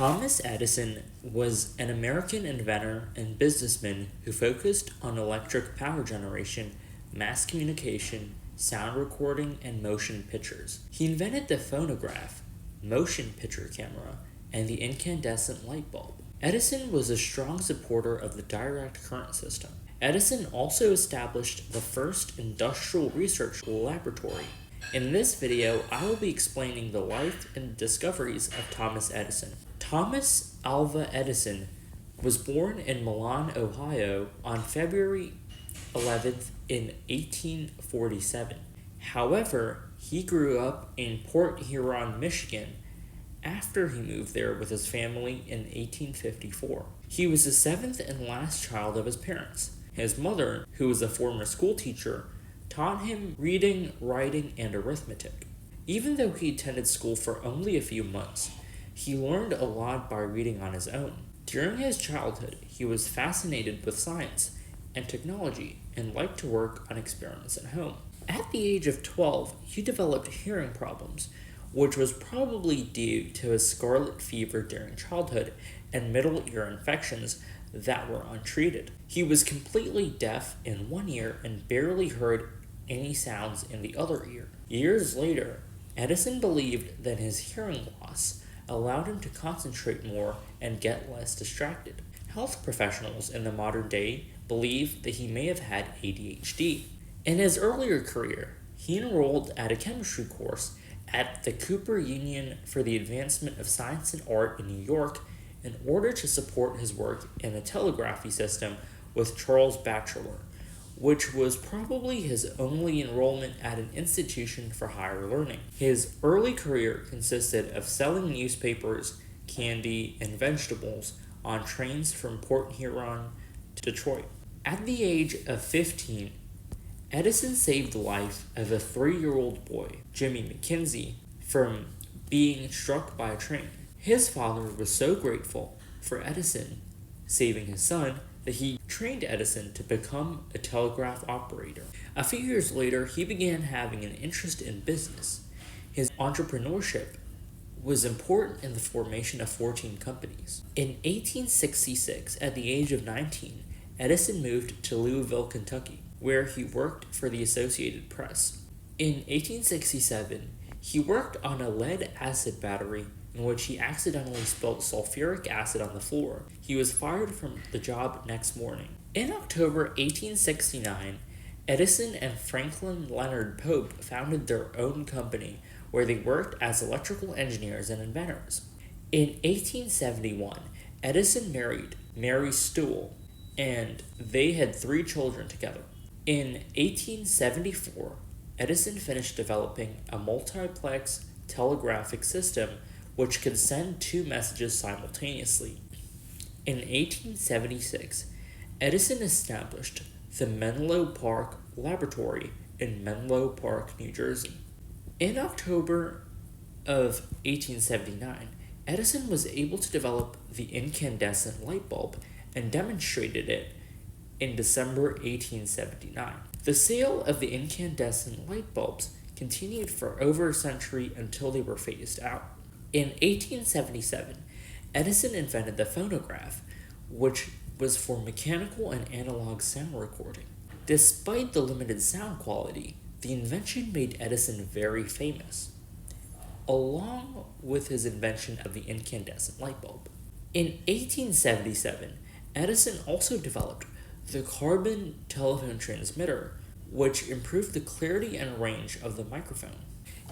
Thomas Edison was an American inventor and businessman who focused on electric power generation, mass communication, sound recording, and motion pictures. He invented the phonograph, motion picture camera, and the incandescent light bulb. Edison was a strong supporter of the direct current system. Edison also established the first industrial research laboratory. In this video, I will be explaining the life and discoveries of Thomas Edison. Thomas Alva Edison was born in Milan, Ohio on February 11th in 1847. However, he grew up in Port Huron, Michigan after he moved there with his family in 1854. He was the seventh and last child of his parents. His mother, who was a former schoolteacher, taught him reading, writing, and arithmetic. Even though he attended school for only a few months, he learned a lot by reading on his own. During his childhood, he was fascinated with science and technology and liked to work on experiments at home. At the age of 12, he developed hearing problems, which was probably due to his scarlet fever during childhood and middle ear infections that were untreated. He was completely deaf in one ear and barely heard any sounds in the other ear. Years later, Edison believed that his hearing loss allowed him to concentrate more and get less distracted. Health professionals in the modern day believe that he may have had ADHD. In his earlier career, he enrolled at a chemistry course at the Cooper Union for the Advancement of Science and Art in New York in order to support his work in the telegraphy system with Charles Batchelor, which was probably his only enrollment at an institution for higher learning. His early career consisted of selling newspapers, candy, and vegetables on trains from Port Huron to Detroit. At the age of 15, Edison saved the life of a 3-year-old boy, Jimmy McKenzie, from being struck by a train. His father was so grateful for Edison saving his son that he trained Edison to become a telegraph operator. A few years later, he began having an interest in business. His entrepreneurship was important in the formation of 14 companies. In 1866, at the age of 19, Edison moved to Louisville, Kentucky, where he worked for the Associated Press. In 1867, he worked on a lead-acid battery in which he accidentally spilled sulfuric acid on the floor. He was fired from the job next morning. In October 1869, Edison and Franklin Leonard Pope founded their own company where they worked as electrical engineers and inventors. In 1871, Edison married Mary Stuhl, and they had 3 children together. In 1874, Edison finished developing a multiplex telegraphic system which could send 2 messages simultaneously. In 1876, Edison established the Menlo Park Laboratory in Menlo Park, New Jersey. In October of 1879, Edison was able to develop the incandescent light bulb and demonstrated it in December 1879. The sale of the incandescent light bulbs continued for over a century until they were phased out. In 1877, Edison invented the phonograph, which was for mechanical and analog sound recording. Despite the limited sound quality, the invention made Edison very famous, along with his invention of the incandescent light bulb. In 1877, Edison also developed the carbon telephone transmitter, which improved the clarity and range of the microphone.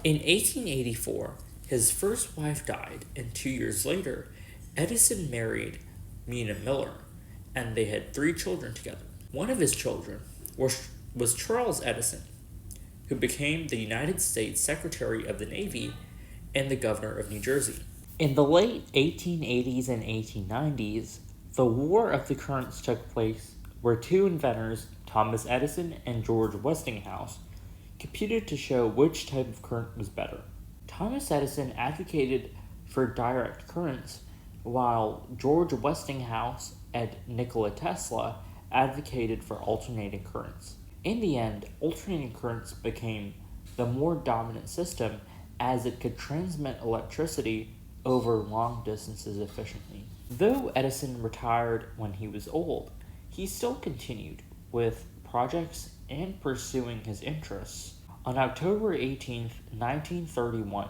In 1884, his first wife died, and 2 years later, Edison married Mina Miller, and they had 3 children together. One of his children was Charles Edison, who became the United States Secretary of the Navy and the governor of New Jersey. In the late 1880s and 1890s, the War of the Currents took place where 2 inventors, Thomas Edison and George Westinghouse, competed to show which type of current was better. Thomas Edison advocated for direct currents, while George Westinghouse and Nikola Tesla advocated for alternating currents. In the end, alternating currents became the more dominant system as it could transmit electricity over long distances efficiently. Though Edison retired when he was old, he still continued with projects and pursuing his interests. On October 18, 1931,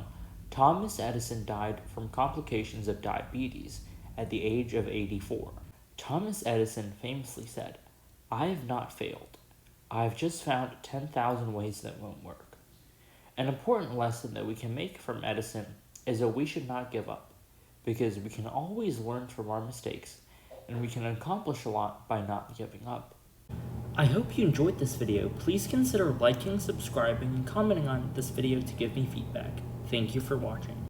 Thomas Edison died from complications of diabetes at the age of 84. Thomas Edison famously said, "I have not failed. I have just found 10,000 ways that won't work." An important lesson that we can make from Edison is that we should not give up, because we can always learn from our mistakes, and we can accomplish a lot by not giving up. I hope you enjoyed this video. Please consider liking, subscribing, and commenting on this video to give me feedback. Thank you for watching.